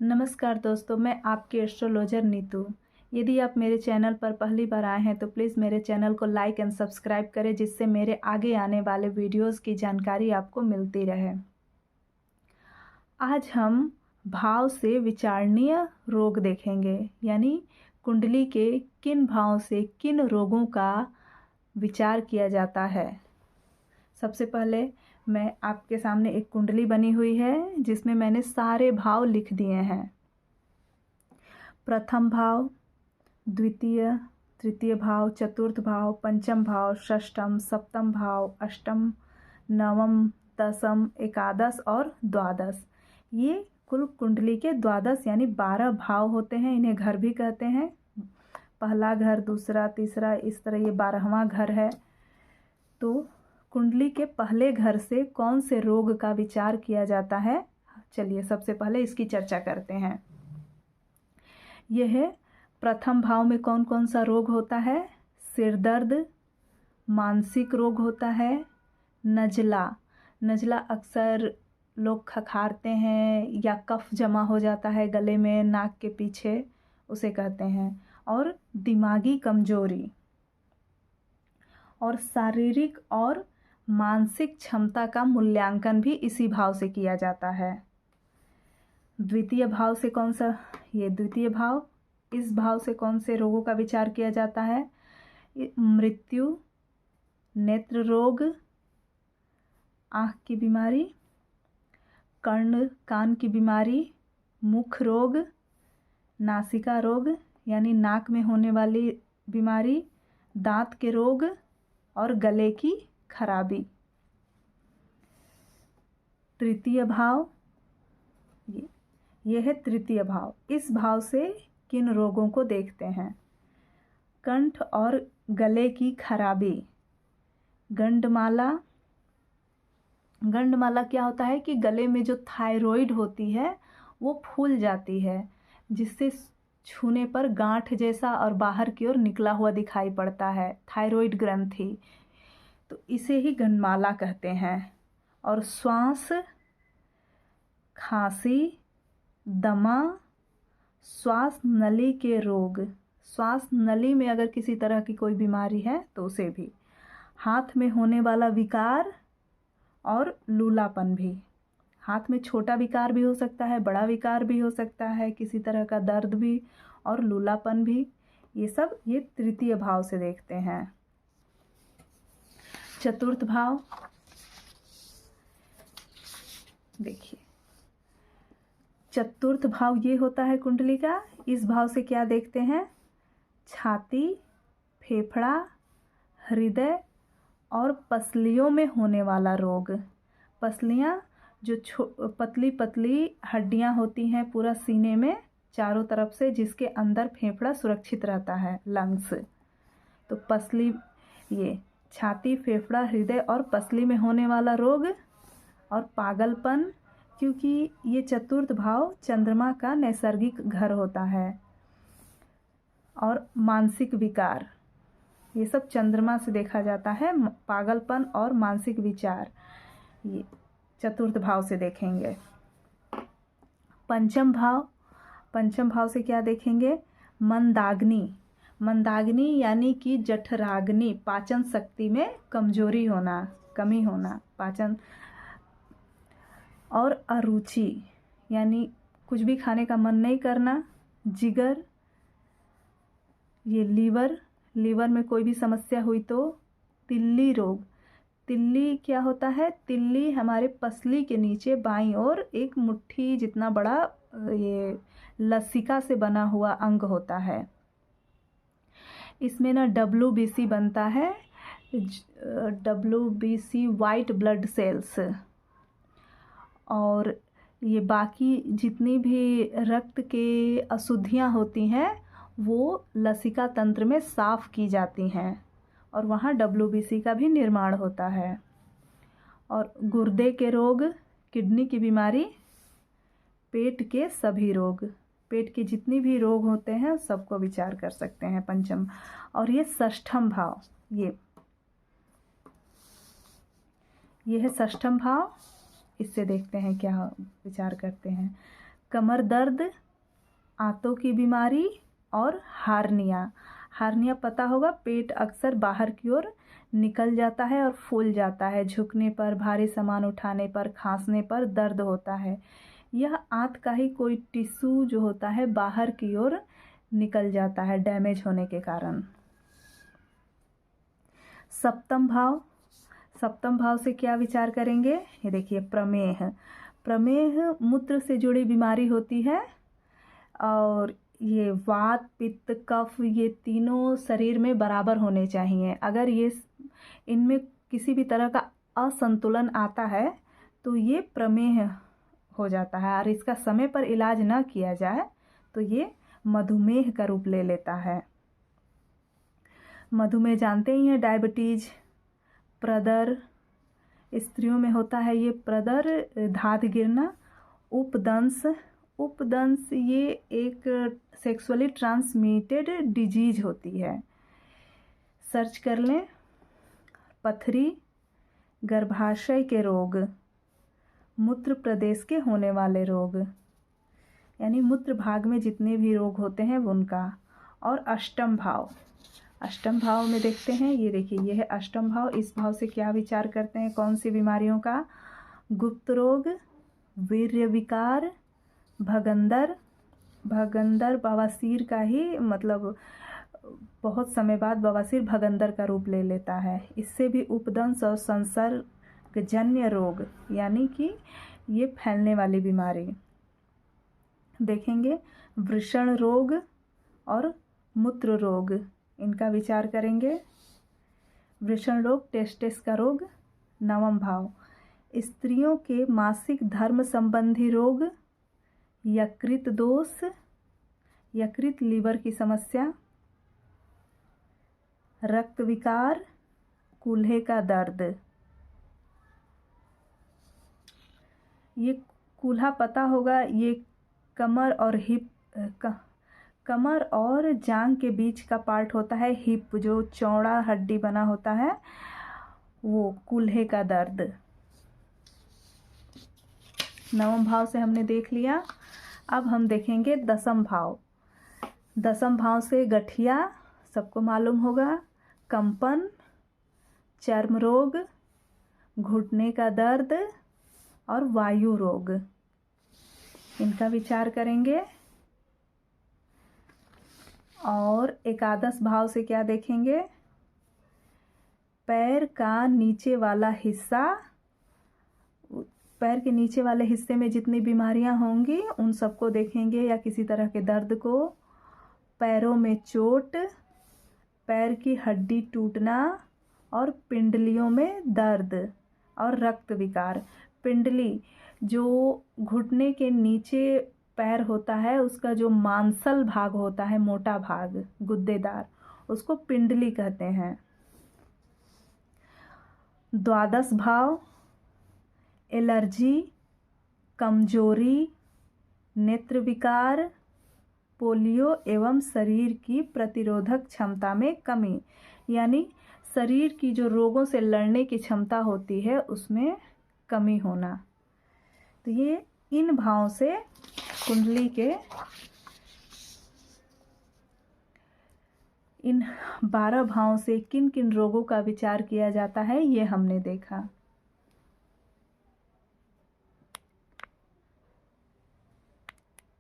नमस्कार दोस्तों, मैं आपकी एस्ट्रोलॉजर नीतू। यदि आप मेरे चैनल पर पहली बार आए हैं तो प्लीज़ मेरे चैनल को लाइक एंड सब्सक्राइब करें, जिससे मेरे आगे आने वाले वीडियोस की जानकारी आपको मिलती रहे। आज हम भाव से विचारणीय रोग देखेंगे, यानी कुंडली के किन भावों से किन रोगों का विचार किया जाता है। सबसे पहले मैं आपके सामने एक कुंडली बनी हुई है, जिसमें मैंने सारे भाव लिख दिए हैं। प्रथम भाव, द्वितीय, तृतीय भाव, चतुर्थ भाव, पंचम भाव, षष्ठम, सप्तम भाव, अष्टम, नवम, दसम, एकादश और द्वादश। ये कुल कुंडली के द्वादश यानी 12 भाव होते हैं। इन्हें घर भी कहते हैं। पहला घर, दूसरा, तीसरा, इस तरह ये 12वां घर है। तो कुंडली के पहले घर से कौन से रोग का विचार किया जाता है, चलिए सबसे पहले इसकी चर्चा करते हैं। यह प्रथम भाव में कौन कौन सा रोग होता है? सिर दर्द, मानसिक रोग होता है, नज़ला। नज़ला अक्सर लोग खखारते हैं या कफ जमा हो जाता है गले में, नाक के पीछे, उसे कहते हैं। और दिमागी कमजोरी और शारीरिक और मानसिक क्षमता का मूल्यांकन भी इसी भाव से किया जाता है। द्वितीय भाव से कौन सा? ये द्वितीय भाव, इस भाव से कौन से रोगों का विचार किया जाता है? मृत्यु, नेत्र रोग, आँख की बीमारी, कर्ण कान की बीमारी, मुख रोग, नासिका रोग यानी नाक में होने वाली बीमारी, दांत के रोग और गले की खराबी। तृतीय भाव, यह है तृतीय भाव। इस भाव से किन रोगों को देखते हैं? कंठ और गले की खराबी, गंडमाला। गंडमाला क्या होता है कि गले में जो थायराइड होती है वो फूल जाती है, जिससे छूने पर गांठ जैसा और बाहर की ओर निकला हुआ दिखाई पड़ता है, थायराइड ग्रंथि। तो इसे ही गंडमाला कहते हैं। और श्वास, खांसी, दमा, श्वास नली के रोग। श्वास नली में अगर किसी तरह की कोई बीमारी है तो उसे भी। हाथ में होने वाला विकार और लूलापन भी। हाथ में छोटा विकार भी हो सकता है, बड़ा विकार भी हो सकता है, किसी तरह का दर्द भी और लूलापन भी। ये सब ये तृतीय भाव से देखते हैं। चतुर्थ भाव देखिए, चतुर्थ भाव ये होता है कुंडली का। इस भाव से क्या देखते हैं? छाती, फेफड़ा, हृदय और पसलियों में होने वाला रोग। पसलियाँ जो पतली पतली हड्डियाँ होती हैं पूरा सीने में चारों तरफ से, जिसके अंदर फेफड़ा सुरक्षित रहता है, लंग्स। तो पसली, ये छाती, फेफड़ा, हृदय और पसली में होने वाला रोग। और पागलपन, क्योंकि ये चतुर्थ भाव चंद्रमा का नैसर्गिक घर होता है। और मानसिक विकार, ये सब चंद्रमा से देखा जाता है। पागलपन और मानसिक विचार ये चतुर्थ भाव से देखेंगे। पंचम भाव, पंचम भाव से क्या देखेंगे? मंदाग्नि। मंदाग्नि यानी कि जठराग्नि, पाचन शक्ति में कमजोरी होना, कमी होना, पाचन। और अरुचि यानी कुछ भी खाने का मन नहीं करना। जिगर, ये लीवर, लीवर में कोई भी समस्या हुई तो। तिल्ली रोग, तिल्ली क्या होता है? तिल्ली हमारे पसली के नीचे बाईं ओर एक मुट्ठी जितना बड़ा ये लसिका से बना हुआ अंग होता है। इसमें ना WBC बनता है, WBC वाइट ब्लड सेल्स। और ये बाकी जितनी भी रक्त के अशुद्धियाँ होती हैं वो लसिका तंत्र में साफ की जाती हैं और वहाँ WBC का भी निर्माण होता है। और गुर्दे के रोग, किडनी की बीमारी, पेट के सभी रोग, पेट के जितनी भी रोग होते हैं सबको विचार कर सकते हैं पंचम। और ये षष्ठम भाव, ये है षष्ठम भाव। इससे देखते हैं क्या विचार करते हैं। कमर दर्द, आंतों की बीमारी और हार्निया। हार्निया पता होगा, पेट अक्सर बाहर की ओर निकल जाता है और फूल जाता है। झुकने पर, भारी सामान उठाने पर, खांसने पर दर्द होता है। यह आंत का ही कोई टिश्यू जो होता है बाहर की ओर निकल जाता है डैमेज होने के कारण। सप्तम भाव, सप्तम भाव से क्या विचार करेंगे? ये देखिए, प्रमेह। प्रमेह मूत्र से जुड़ी बीमारी होती है और ये वात, पित्त, कफ, ये तीनों शरीर में बराबर होने चाहिए। अगर ये इनमें किसी भी तरह का असंतुलन आता है तो ये प्रमेह हो जाता है, और इसका समय पर इलाज ना किया जाए तो ये मधुमेह का रूप ले लेता है। मधुमेह जानते ही हैं, डायबिटीज, प्रदर, स्त्रियों में होता है ये प्रदर, धात गिरना, उपदंश। उपदंश ये एक सेक्सुअली ट्रांसमिटेड डिजीज होती है, सर्च कर लें। पथरी, गर्भाशय के रोग, मूत्र प्रदेश के होने वाले रोग, यानी मूत्र भाग में जितने भी रोग होते हैं उनका। और अष्टम भाव, अष्टम भाव में देखते हैं, ये देखिए, ये है अष्टम भाव। इस भाव से क्या विचार करते हैं? कौन सी बीमारियों का? गुप्त रोग, वीर्य विकार, भगंदर। भगंदर बवासीर का ही मतलब बहुत समय बाद बवासीर भगंदर का रूप ले लेता है। इससे भी उपदंश और संसर्गजन्य रोग, यानी कि ये फैलने वाली बीमारी देखेंगे। वृषण रोग और मूत्र रोग, इनका विचार करेंगे। वृषण रोग टेस्टिस का रोग, नवम भाव। स्त्रियों के मासिक धर्म संबंधी रोग, यकृत दोष, यकृत लीवर की समस्या, रक्त विकार, कूल्हे का दर्द। ये कूल्हा पता होगा, ये कमर और हिप कमर और जांघ के बीच का पार्ट होता है। हिप जो चौड़ा हड्डी बना होता है, वो कूल्हे का दर्द। नवम भाव से हमने देख लिया। अब हम देखेंगे दसम भाव। दसम भाव से गठिया, सबको मालूम होगा, कंपन, चर्म रोग, घुटने का दर्द और वायु रोग, इनका विचार करेंगे। और एकादश भाव से क्या देखेंगे? पैर का नीचे वाला हिस्सा, पैर के नीचे वाले हिस्से में जितनी बीमारियां होंगी उन सबको देखेंगे, या किसी तरह के दर्द को। पैरों में चोट, पैर की हड्डी टूटना और पिंडलियों में दर्द और रक्त विकार। पिंडली जो घुटने के नीचे पैर होता है, उसका जो मांसल भाग होता है, मोटा भाग गुद्देदार, उसको पिंडली कहते हैं। द्वादश भाव, एलर्जी, कमजोरी, नेत्र विकार, पोलियो एवं शरीर की प्रतिरोधक क्षमता में कमी, यानी शरीर की जो रोगों से लड़ने की क्षमता होती है उसमें कमी होना। तो ये इन भावों से कुंडली के इन 12 भावों से किन किन रोगों का विचार किया जाता है, ये हमने देखा।